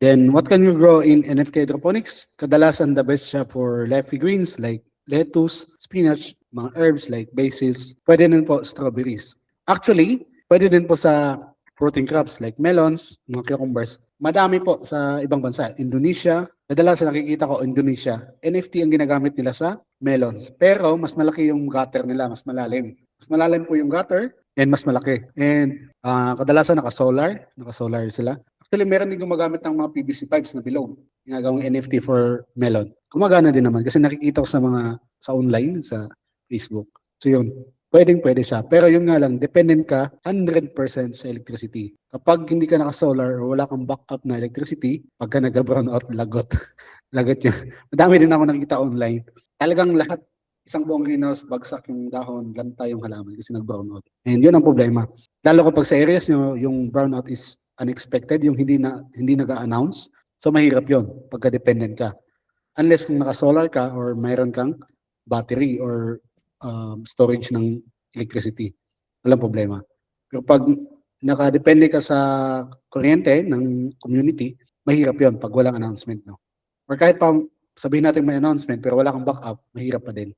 Then, what can you grow in NFT hydroponics? Kadalasan the best siya for leafy greens like lettuce, spinach, mga herbs like basil. Pwede din po strawberries. Actually, pwede din po sa fruiting crops like melons, mga cucumbers. Madami po sa ibang bansa. Indonesia, kadalasan nakikita ko Indonesia. NFT ang ginagamit nila sa melons. Pero mas malaki yung gutter nila, mas malalim. Mas malalim po yung gutter and mas malaki. And kadalasan naka-solar sila. Actually, meron din gumagamit ng mga PVC pipes na bilog. Ginagawang NFT for melon. Gumagana din naman kasi nakikita ko sa online, sa Facebook. So yun, pwede siya. Pero yun nga lang, dependent ka 100% sa electricity. Kapag hindi ka naka-solar o wala kang backup na electricity, pagka nag-brown out, lagot. Lagot yun. Madami din ako nakikita online. Talagang lahat, isang buong greenhouse, bagsak yung dahon, lanta yung halaman kasi nag-brown out. And yun ang problema. Lalo kapag sa areas nyo, yung brownout is unexpected, yung hindi nag-a-announce. So mahirap yun pagka dependent ka. Unless kung naka-solar ka or mayroon kang battery or storage ng electricity. Walang problema. Pero pag nakadepende ka sa kuryente ng community, mahirap yun pag walang announcement. No? Or kahit pa sabihin natin may announcement pero wala kang backup, mahirap pa din.